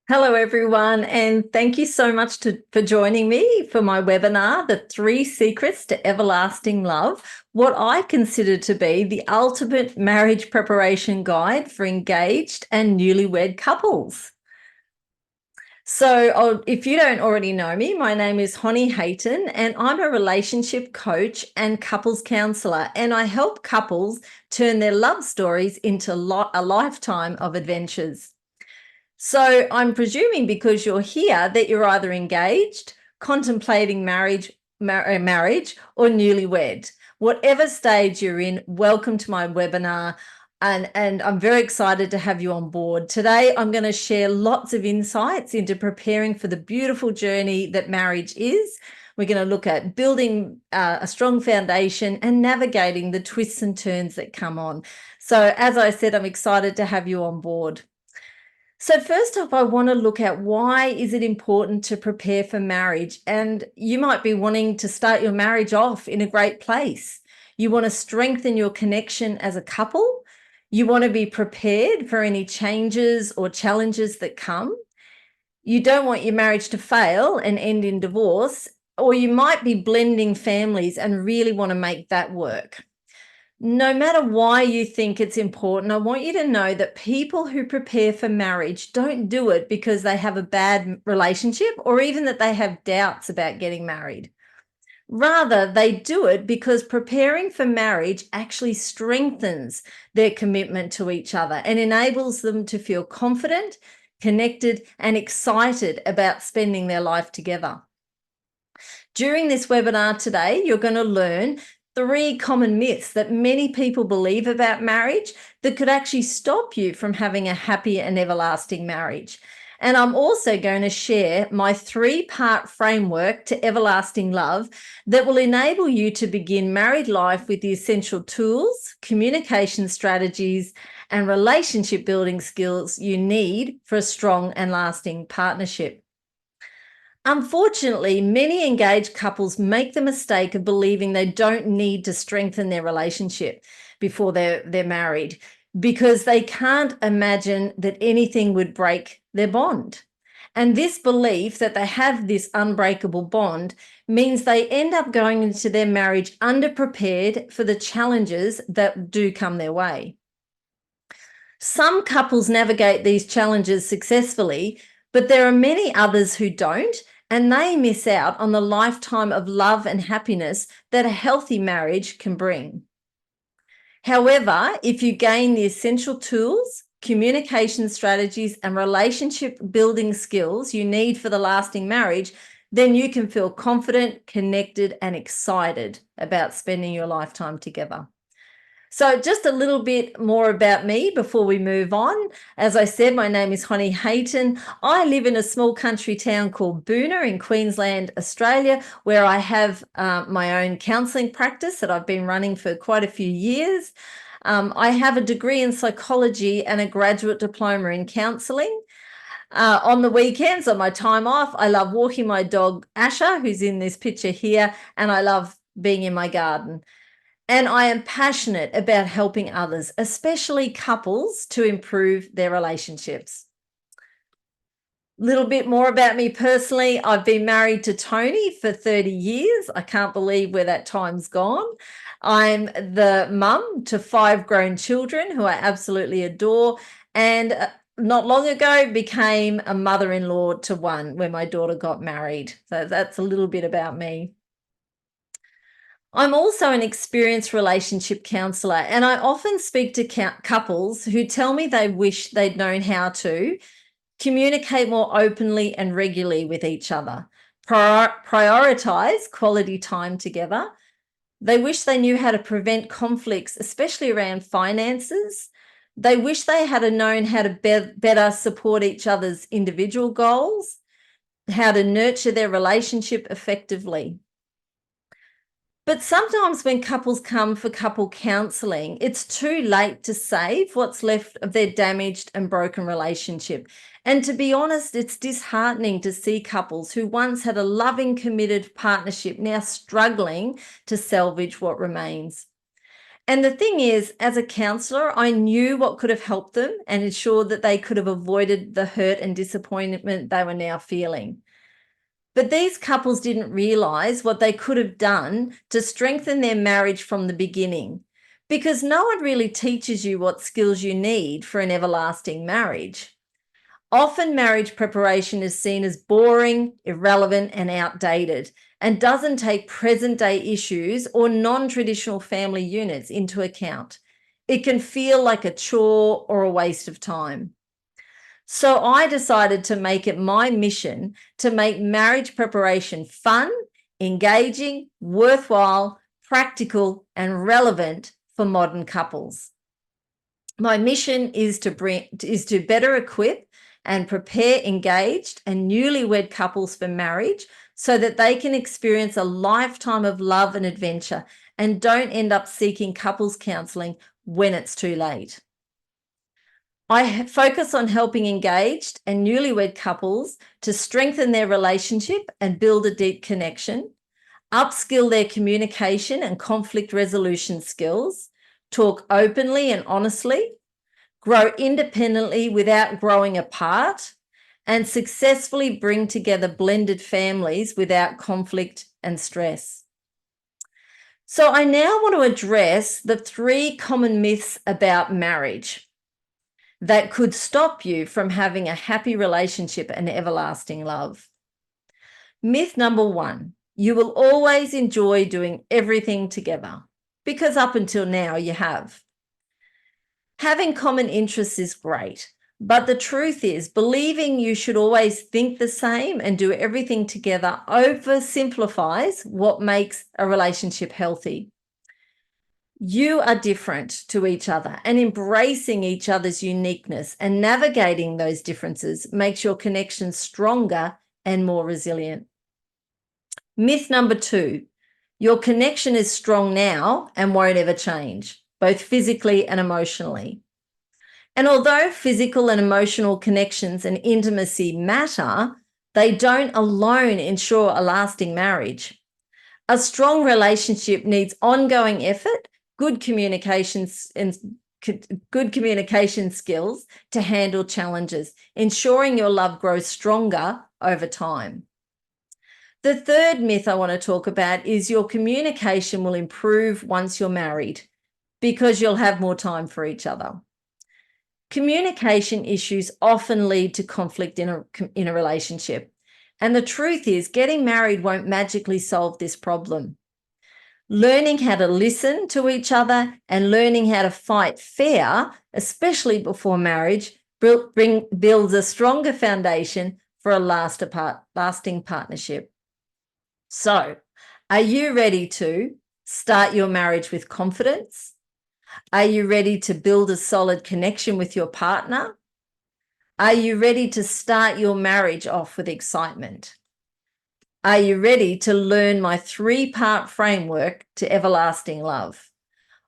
Hello, everyone, and thank you so much for joining me for my webinar, The 3 Secrets to Everlasting Love, what I consider to be the ultimate marriage preparation guide for engaged and newlywed couples. So if you don't already know me, my name is Honey Hayton, and I'm a relationship coach and couples counsellor, and I help couples turn their love stories into a lifetime of adventures. So I'm presuming because you're here that you're either engaged, contemplating marriage, or newlywed. Whatever stage you're in, welcome to my webinar. And I'm very excited to have you on board. Today, I'm going to share lots of insights into preparing for the beautiful journey that marriage is. We're going to look at building a strong foundation and navigating the twists and turns that come on. So as I said, I'm excited to have you on board. So first off, I want to look at why is it important to prepare for marriage? And you might be wanting to start your marriage off in a great place. You want to strengthen your connection as a couple. You want to be prepared for any changes or challenges that come. You don't want your marriage to fail and end in divorce, or you might be blending families and really want to make that work. No matter why you think it's important, I want you to know that people who prepare for marriage don't do it because they have a bad relationship or even that they have doubts about getting married. Rather, they do it because preparing for marriage actually strengthens their commitment to each other and enables them to feel confident, connected, and excited about spending their life together. During this webinar today, you're going to learn 3 common myths that many people believe about marriage that could actually stop you from having a happy and everlasting marriage. And I'm also going to share my 3-part framework to everlasting love that will enable you to begin married life with the essential tools, communication strategies, and relationship building skills you need for a strong and lasting partnership. Unfortunately, many engaged couples make the mistake of believing they don't need to strengthen their relationship before they're married because they can't imagine that anything would break their bond. And this belief that they have this unbreakable bond means they end up going into their marriage underprepared for the challenges that do come their way. Some couples navigate these challenges successfully, but there are many others who don't, and they miss out on the lifetime of love and happiness that a healthy marriage can bring. However, if you gain the essential tools, communication strategies, and relationship building skills you need for the lasting marriage, then you can feel confident, connected, and excited about spending your lifetime together. So just a little bit more about me before we move on. As I said, my name is Honey Hayton. I live in a small country town called Boonah in Queensland, Australia, where I have my own counselling practice that I've been running for quite a few years. I have a degree in psychology and a graduate diploma in counselling. On the weekends, on my time off, I love walking my dog, Asha, who's in this picture here, and I love being in my garden. And I am passionate about helping others, especially couples, to improve their relationships. Little bit more about me personally. I've been married to Tony for 30 years. I can't believe where that time's gone. I'm the mum to 5 grown children who I absolutely adore, and not long ago became a mother-in-law to 1 when my daughter got married. So that's a little bit about me. I'm also an experienced relationship counsellor, and I often speak to couples who tell me they wish they'd known how to communicate more openly and regularly with each other, prioritise quality time together. They wish they knew how to prevent conflicts, especially around finances. They wish they had known how to better support each other's individual goals, how to nurture their relationship effectively. But sometimes when couples come for couple counselling, it's too late to save what's left of their damaged and broken relationship. And to be honest, it's disheartening to see couples who once had a loving, committed partnership now struggling to salvage what remains. And the thing is, as a counselor, I knew what could have helped them and ensured that they could have avoided the hurt and disappointment they were now feeling. But these couples didn't realize what they could have done to strengthen their marriage from the beginning, because no one really teaches you what skills you need for an everlasting marriage. Often marriage preparation is seen as boring, irrelevant, and outdated, and doesn't take present-day issues or non-traditional family units into account. It can feel like a chore or a waste of time. So I decided to make it my mission to make marriage preparation fun, engaging, worthwhile, practical, and relevant for modern couples. My mission is to better equip and prepare engaged and newlywed couples for marriage so that they can experience a lifetime of love and adventure and don't end up seeking couples counselling when it's too late. I focus on helping engaged and newlywed couples to strengthen their relationship and build a deep connection, upskill their communication and conflict resolution skills, talk openly and honestly, grow independently without growing apart, and successfully bring together blended families without conflict and stress. So I now want to address the 3 common myths about marriage that could stop you from having a happy relationship and everlasting love. Myth number 1, you will always enjoy doing everything together, because up until now you have. Having common interests is great, but the truth is believing you should always think the same and do everything together oversimplifies what makes a relationship healthy. You are different to each other, and embracing each other's uniqueness and navigating those differences makes your connection stronger and more resilient. Myth number 2, your connection is strong now and won't ever change, both physically and emotionally. And although physical and emotional connections and intimacy matter, they don't alone ensure a lasting marriage. A strong relationship needs ongoing effort, good communication skills to handle challenges, ensuring your love grows stronger over time. The third myth I want to talk about is your communication will improve once you're married because you'll have more time for each other. Communication issues often lead to conflict in a relationship. And the truth is, getting married won't magically solve this problem. Learning how to listen to each other and learning how to fight fair, especially before marriage, builds a stronger foundation for a lasting partnership. So, are you ready to start your marriage with confidence? Are you ready to build a solid connection with your partner? Are you ready to start your marriage off with excitement? Are you ready to learn my 3-part framework to everlasting love?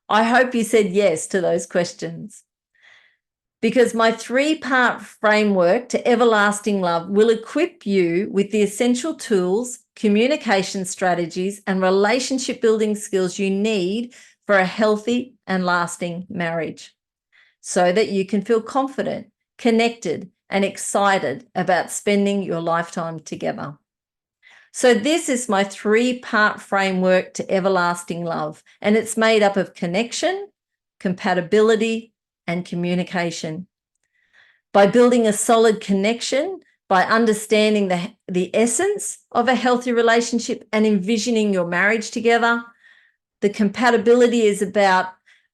I hope you said yes to those questions, because my 3-part framework to everlasting love will equip you with the essential tools, communication strategies, and relationship building skills you need for a healthy and lasting marriage, so that you can feel confident, connected, and excited about spending your lifetime together. So this is my 3-part framework to everlasting love, and it's made up of connection, compatibility, and communication. By building a solid connection, by understanding the essence of a healthy relationship and envisioning your marriage together. The compatibility is about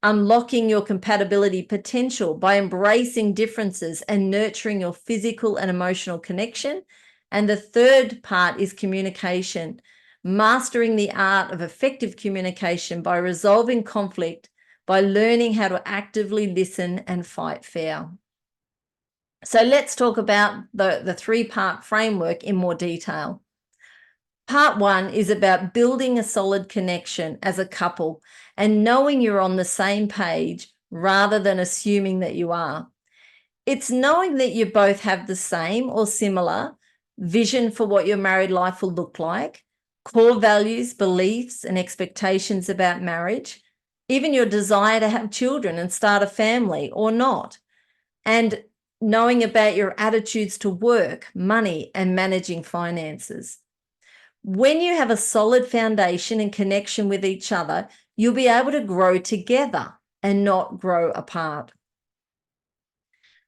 unlocking your compatibility potential by embracing differences and nurturing your physical and emotional connection. And the third part is communication, mastering the art of effective communication by resolving conflict, by learning how to actively listen and fight fair. So let's talk about the 3-part framework in more detail. Part 1 is about building a solid connection as a couple and knowing you're on the same page rather than assuming that you are. It's knowing that you both have the same or similar vision for what your married life will look like, core values, beliefs, and expectations about marriage, even your desire to have children and start a family or not, and knowing about your attitudes to work, money, and managing finances. When you have a solid foundation and connection with each other, you'll be able to grow together and not grow apart.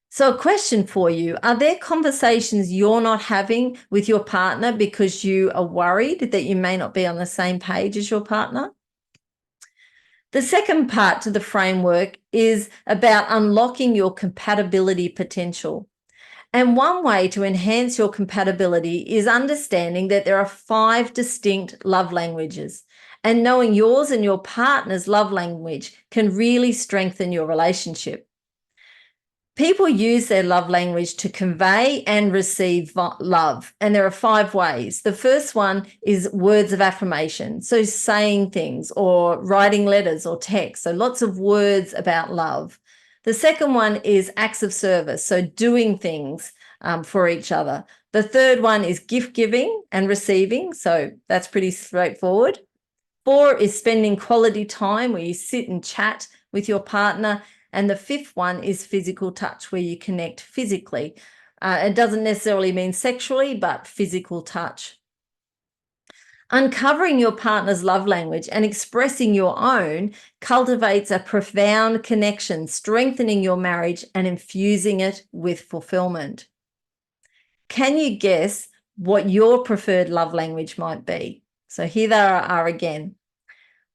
So a question for you, are there conversations you're not having with your partner because you are worried that you may not be on the same page as your partner? The second part to the framework is about unlocking your compatibility potential. And one way to enhance your compatibility is understanding that there are 5 distinct love languages, and knowing yours and your partner's love language can really strengthen your relationship. People use their love language to convey and receive love, and there are 5 ways. The first one is words of affirmation, so saying things or writing letters or text, so lots of words about love. The second one is acts of service, so doing things for each other. The third one is gift giving and receiving, so that's pretty straightforward. 4 is spending quality time where you sit and chat with your partner. And the 5th one is physical touch, where you connect physically. It doesn't necessarily mean sexually, but physical touch. Uncovering your partner's love language and expressing your own cultivates a profound connection, strengthening your marriage and infusing it with fulfillment. Can you guess what your preferred love language might be? So here they are again.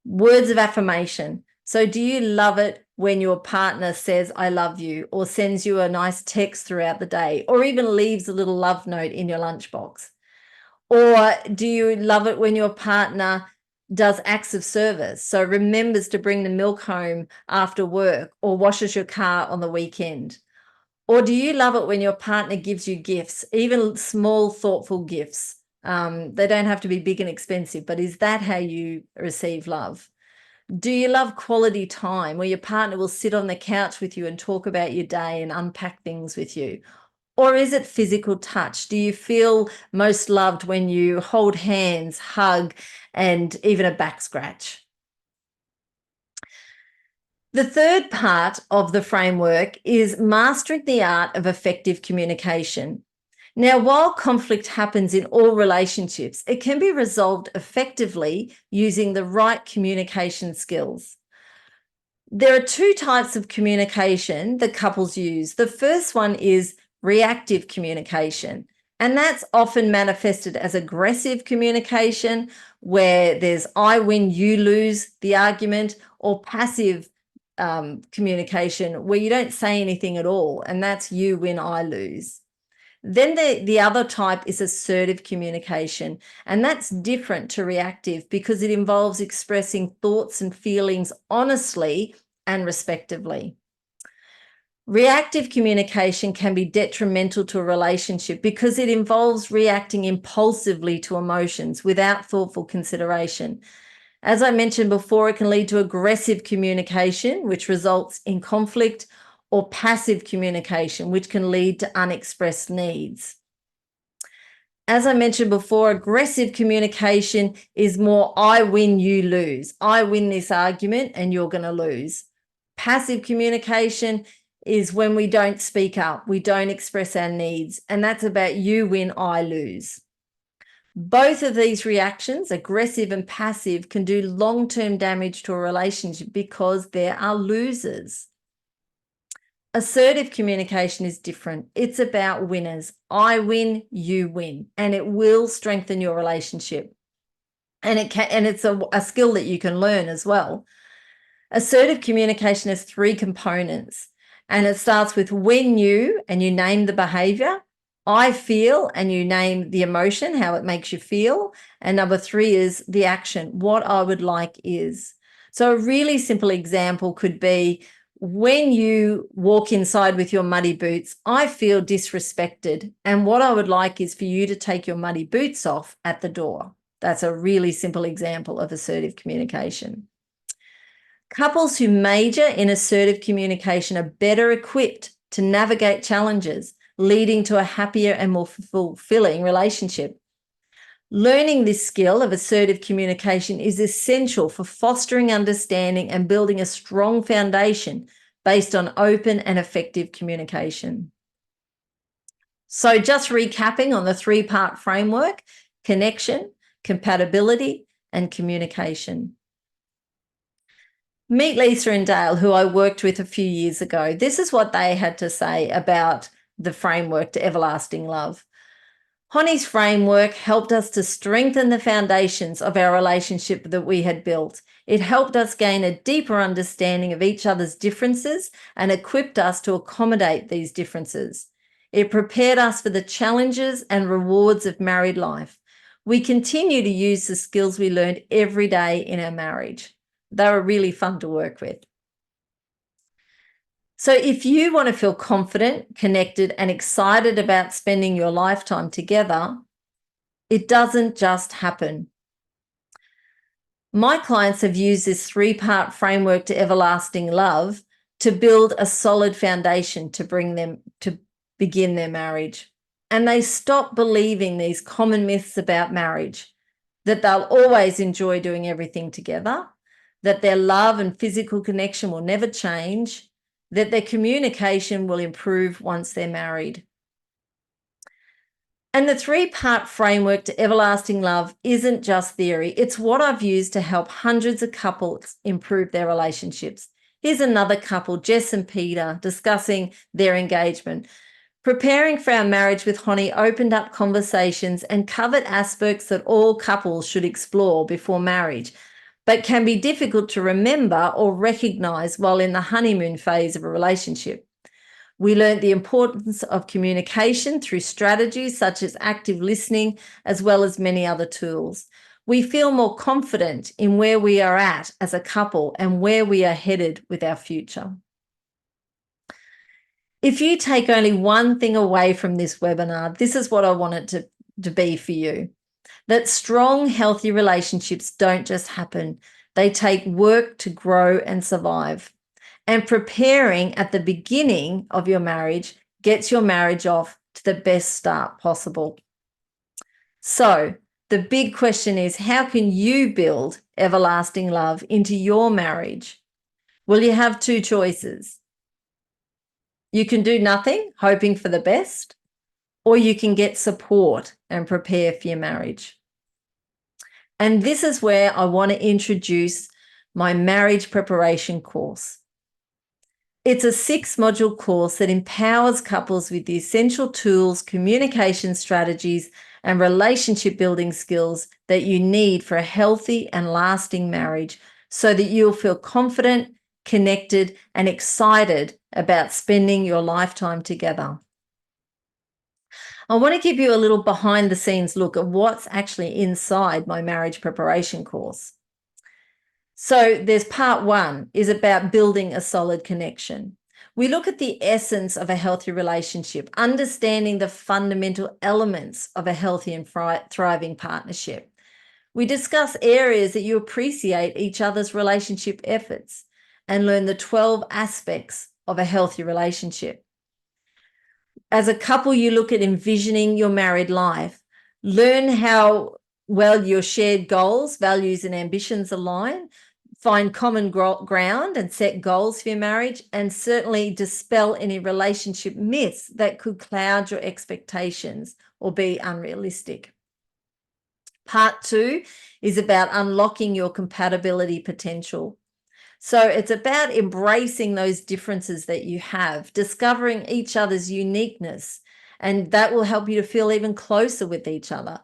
Words of affirmation. So do you love it when your partner says, I love you, or sends you a nice text throughout the day, or even leaves a little love note in your lunchbox? Or do you love it when your partner does acts of service, so remembers to bring the milk home after work or washes your car on the weekend? Or do you love it when your partner gives you gifts, even small, thoughtful gifts? They don't have to be big and expensive, but is that how you receive love? Do you love quality time where your partner will sit on the couch with you and talk about your day and unpack things with you? Or is it physical touch? Do you feel most loved when you hold hands, hug, and even a back scratch? The third part of the framework is mastering the art of effective communication. Now, while conflict happens in all relationships, it can be resolved effectively using the right communication skills. There are 2 types of communication that couples use. The first one is reactive communication, and that's often manifested as aggressive communication, where there's I win, you lose the argument, or passive communication, where you don't say anything at all, and that's you win, I lose. Then the other type is assertive communication, and that's different to reactive because it involves expressing thoughts and feelings honestly and respectively. Reactive communication can be detrimental to a relationship because it involves reacting impulsively to emotions without thoughtful consideration. As I mentioned before, it can lead to aggressive communication, which results in conflict, or passive communication, which can lead to unexpressed needs. As I mentioned before, aggressive communication is more I win, you lose. I win this argument and you're going to lose. Passive communication is when we don't speak up, we don't express our needs, and that's about you win, I lose. Both of these reactions, aggressive and passive, can do long-term damage to a relationship because there are losers. Assertive communication is different. It's about winners. I win, you win, and it will strengthen your relationship. And it's a skill that you can learn as well. Assertive communication has 3 components, and it starts with when you, and you name the behavior, I feel, and you name the emotion, how it makes you feel, and number 3 is the action, what I would like is. So a really simple example could be, when you walk inside with your muddy boots, I feel disrespected, and what I would like is for you to take your muddy boots off at the door. That's a really simple example of assertive communication. Couples who major in assertive communication are better equipped to navigate challenges, leading to a happier and more fulfilling relationship. Learning this skill of assertive communication is essential for fostering understanding and building a strong foundation based on open and effective communication. So just recapping on the three-part framework: connection, compatibility, and communication. Meet Lisa and Dale, who I worked with a few years ago. This is what they had to say about the framework to everlasting love. Honey's framework helped us to strengthen the foundations of our relationship that we had built. It helped us gain a deeper understanding of each other's differences and equipped us to accommodate these differences. It prepared us for the challenges and rewards of married life. We continue to use the skills we learned every day in our marriage. They were really fun to work with. So if you want to feel confident, connected, and excited about spending your lifetime together, it doesn't just happen. My clients have used this three-part framework to everlasting love to build a solid foundation to bring them to begin their marriage. And they stop believing these common myths about marriage, that they'll always enjoy doing everything together, that their love and physical connection will never change, that their communication will improve once they're married. And the three-part framework to everlasting love isn't just theory. It's what I've used to help hundreds of couples improve their relationships. Here's another couple, Jess and Peter, discussing their engagement. Preparing for our marriage with Honey opened up conversations and covered aspects that all couples should explore before marriage, but can be difficult to remember or recognize while in the honeymoon phase of a relationship. We learned the importance of communication through strategies such as active listening, as well as many other tools. We feel more confident in where we are at as a couple and where we are headed with our future. If you take only one thing away from this webinar, this is what I want it to be for you: that strong, healthy relationships don't just happen. They take work to grow and survive. And preparing at the beginning of your marriage gets your marriage off to the best start possible. So the big question is, how can you build everlasting love into your marriage? Well, you have two choices. You can do nothing, hoping for the best, or you can get support and prepare for your marriage. And this is where I want to introduce my marriage preparation course. It's a 6-module course that empowers couples with the essential tools, communication strategies, and relationship building skills that you need for a healthy and lasting marriage, so that you'll feel confident, connected, and excited about spending your lifetime together. I want to give you a little behind the scenes look at what's actually inside my marriage preparation course. So there's part 1 is about building a solid connection. We look at the essence of a healthy relationship, understanding the fundamental elements of a healthy and thriving partnership. We discuss areas that you appreciate each other's relationship efforts and learn the 12 aspects of a healthy relationship. As a couple, you look at envisioning your married life, learn how well your shared goals, values, and ambitions align, find common ground and set goals for your marriage, and certainly dispel any relationship myths that could cloud your expectations or be unrealistic. Part 2 is about unlocking your compatibility potential. So it's about embracing those differences that you have, discovering each other's uniqueness, and that will help you to feel even closer with each other.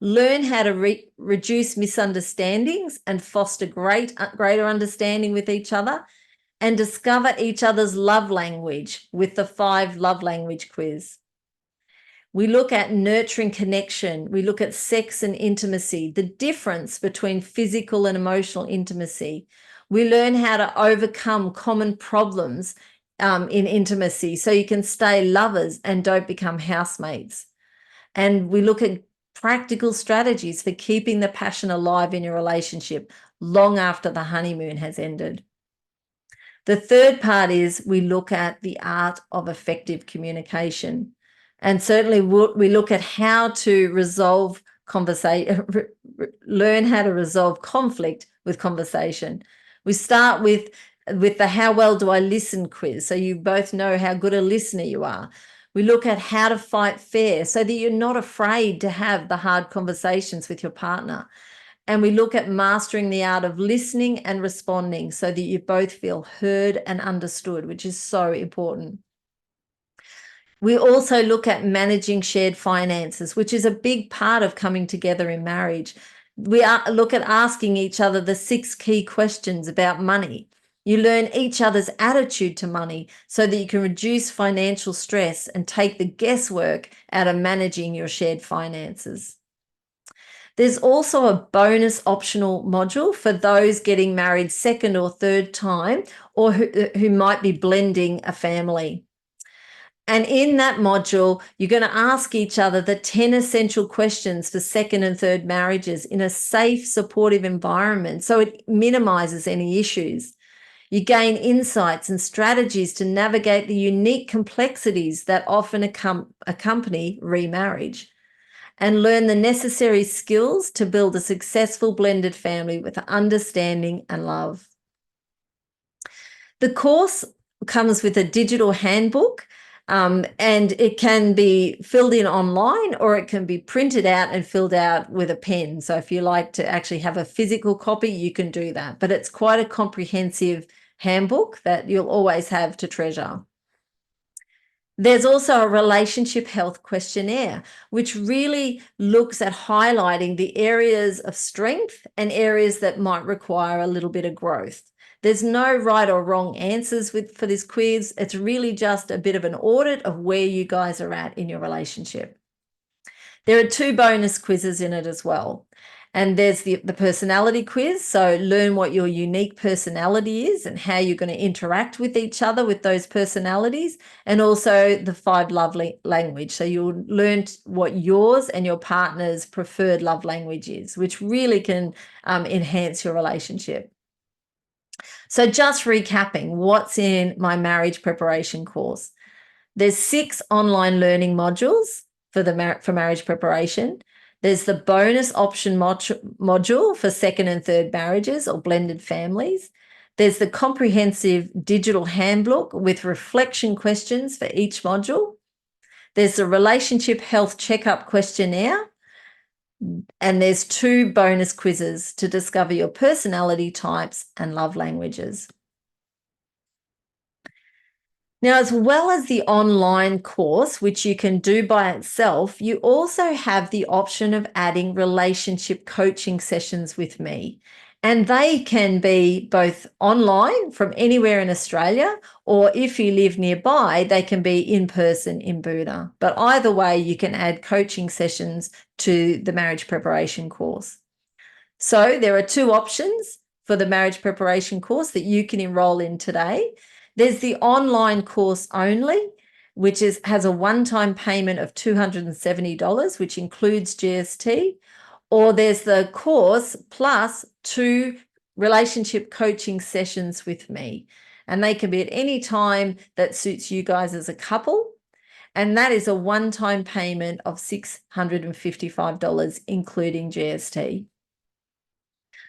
Learn how to reduce misunderstandings and foster greater understanding with each other, and discover each other's love language with the 5 love language quiz. We look at nurturing connection. We look at sex and intimacy, the difference between physical and emotional intimacy. We learn how to overcome common problems in intimacy so you can stay lovers and don't become housemates. And we look at practical strategies for keeping the passion alive in your relationship long after the honeymoon has ended. The third part is we look at the art of effective communication. And certainly we look at how to resolve learn how to resolve conflict with conversation. We start with the how well do I listen quiz, so you both know how good a listener you are. We look at how to fight fair so that you're not afraid to have the hard conversations with your partner. And we look at mastering the art of listening and responding so that you both feel heard and understood, which is so important. We also look at managing shared finances, which is a big part of coming together in marriage. We look at asking each other the 6 key questions about money. You learn each other's attitude to money so that you can reduce financial stress and take the guesswork out of managing your shared finances. There's also a bonus optional module for those getting married second or third time, or who might be blending a family. And in that module, you're going to ask each other the 10 essential questions for second and third marriages in a safe, supportive environment so it minimizes any issues. You gain insights and strategies to navigate the unique complexities that often accompany remarriage, and learn the necessary skills to build a successful blended family with understanding and love. The course comes with a digital handbook, and it can be filled in online or it can be printed out and filled out with a pen. So if you like to actually have a physical copy, you can do that. But it's quite a comprehensive handbook that you'll always have to treasure. There's also a relationship health questionnaire, which really looks at highlighting the areas of strength and areas that might require a little bit of growth. There's no right or wrong answers for this quiz. It's really just a bit of an audit of where you guys are at in your relationship. There are 2 bonus quizzes in it as well. And there's the personality quiz. So learn what your unique personality is and how you're going to interact with each other with those personalities. And also the 5 love language. So you'll learn what yours and your partner's preferred love language is, which really can enhance your relationship. So just recapping what's in my marriage preparation course. There's 6 online learning modules for marriage preparation. There's the bonus option module for second and third marriages or blended families. There's the comprehensive digital handbook with reflection questions for each module. There's the relationship health checkup questionnaire. And there's 2 bonus quizzes to discover your personality types and love languages. Now, as well as the online course, which you can do by itself, you also have the option of adding relationship coaching sessions with me. And they can be both online from anywhere in Australia, or if you live nearby, they can be in person in Buda. But either way, you can add coaching sessions to the marriage preparation course. So there are 2 options for the marriage preparation course that you can enroll in today. There's the online course only, which has a one-time payment of $270, which includes GST, or there's the course plus 2 relationship coaching sessions with me. And they can be at any time that suits you guys as a couple. And that is a one-time payment of $655, including GST.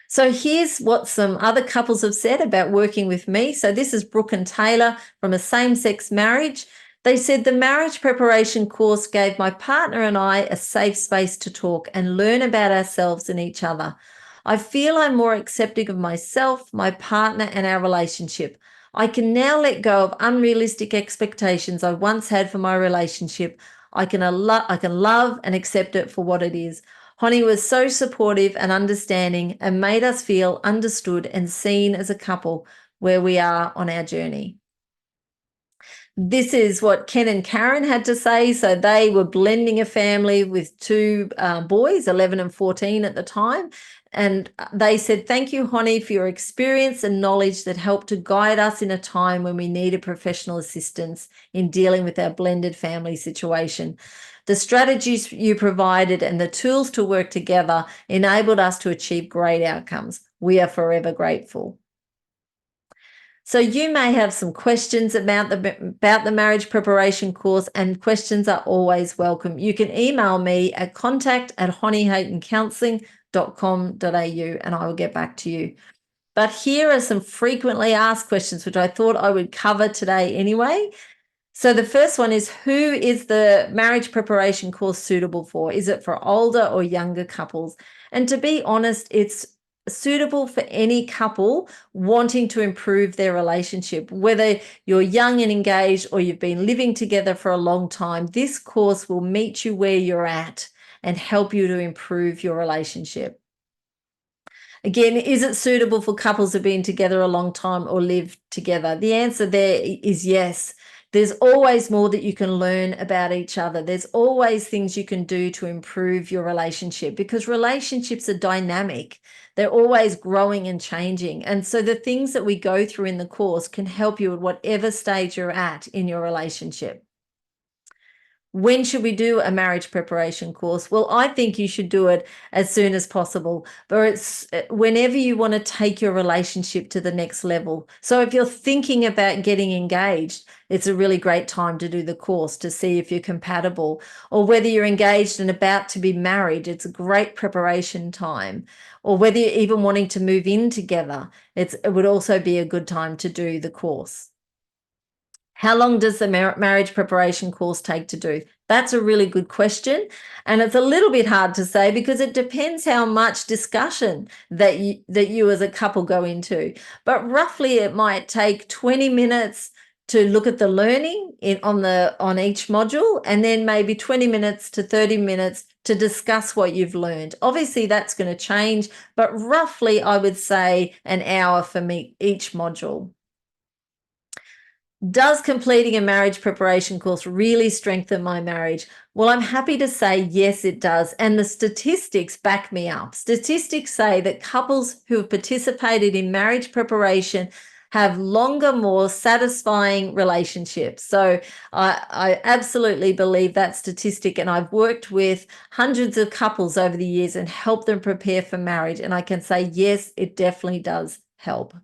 So here's what some other couples have said about working with me. So this is Brooke and Taylor from a same-sex marriage. They said the marriage preparation course gave my partner and I a safe space to talk and learn about ourselves and each other. I feel I'm more accepting of myself, my partner, and our relationship. I can now let go of unrealistic expectations I once had for my relationship. I can love and accept it for what it is. Honey was so supportive and understanding and made us feel understood and seen as a couple where we are on our journey. This is what Ken and Karen had to say. So they were blending a family with 2 boys, 11 and 14 at the time. And they said, thank you, Honey, for your experience and knowledge that helped to guide us in a time when we needed professional assistance in dealing with our blended family situation. The strategies you provided and the tools to work together enabled us to achieve great outcomes. We are forever grateful. So you may have some questions about the marriage preparation course, and questions are always welcome. You can email me at contact@honeyhaytoncounselling.com.au and I will get back to you. But here are some frequently asked questions, which I thought I would cover today anyway. So the first one is, who is the marriage preparation course suitable for? Is it for older or younger couples? And to be honest, it's suitable for any couple wanting to improve their relationship. Whether you're young and engaged or you've been living together for a long time, this course will meet you where you're at and help you to improve your relationship. Again, is it suitable for couples who've been together a long time or live together? The answer there is yes. There's always more that you can learn about each other. There's always things you can do to improve your relationship, because relationships are dynamic. They're always growing and changing. And so the things that we go through in the course can help you at whatever stage you're at in your relationship. When should we do a marriage preparation course? Well, I think you should do it as soon as possible, but it's whenever you want to take your relationship to the next level. So if you're thinking about getting engaged, it's a really great time to do the course to see if you're compatible. Or whether you're engaged and about to be married, it's a great preparation time. Or whether you're even wanting to move in together, it would also be a good time to do the course. How long does the marriage preparation course take to do? That's a really good question. And it's a little bit hard to say, because it depends how much discussion that you as a couple go into. But roughly it might take 20 minutes to look at the learning on each module, and then maybe 20 minutes to 30 minutes to discuss what you've learned. Obviously that's going to change, but roughly I would say an hour for each module. Does completing a marriage preparation course really strengthen my marriage? Well, I'm happy to say yes, it does. And the statistics back me up. Statistics say that couples who have participated in marriage preparation have longer, more satisfying relationships. So I absolutely believe that statistic. And I've worked with hundreds of couples over the years and helped them prepare for marriage. And I can say, yes, it definitely does help.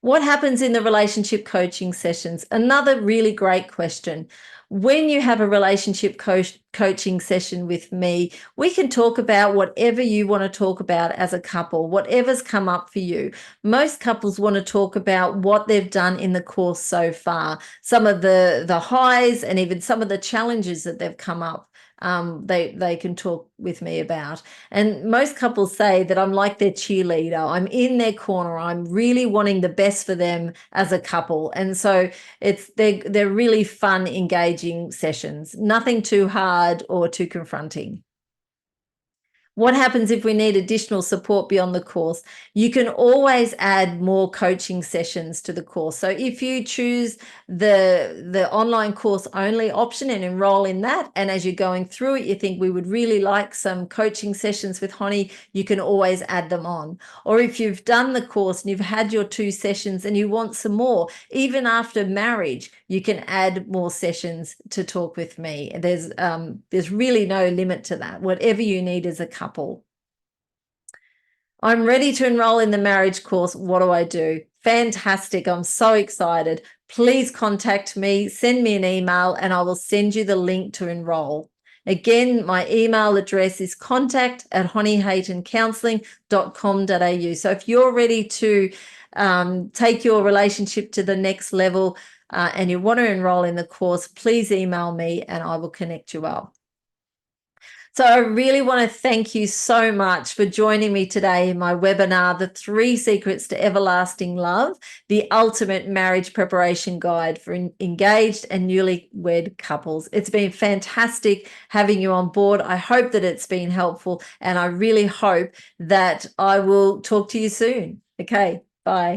What happens in the relationship coaching sessions? Another really great question. When you have a relationship coaching session with me, we can talk about whatever you want to talk about as a couple, whatever's come up for you. Most couples want to talk about what they've done in the course so far, some of the highs and even some of the challenges that they've come up. They can talk with me about. And most couples say that I'm like their cheerleader. I'm in their corner. I'm really wanting the best for them as a couple. And so they're really fun, engaging sessions. Nothing too hard or too confronting. What happens if we need additional support beyond the course? You can always add more coaching sessions to the course. So if you choose the online course only option and enroll in that, and as you're going through it, you think we would really like some coaching sessions with Honey, you can always add them on. Or if you've done the course and you've had your 2 sessions and you want some more, even after marriage, you can add more sessions to talk with me. There's really no limit to that. Whatever you need as a couple. I'm ready to enroll in the marriage course. What do I do? Fantastic. I'm so excited. Please contact me, send me an email, and I will send you the link to enroll. Again, my email address is contact@honeyhaytoncounselling.com.au. So if you're ready to take your relationship to the next level and you want to enroll in the course, please email me and I will connect you up. So I really want to thank you so much for joining me today in my webinar, The 3 Secrets to Everlasting Love, the ultimate marriage preparation guide for engaged and newlywed couples. It's been fantastic having you on board. I hope that it's been helpful, and I really hope that I will talk to you soon. Okay, bye.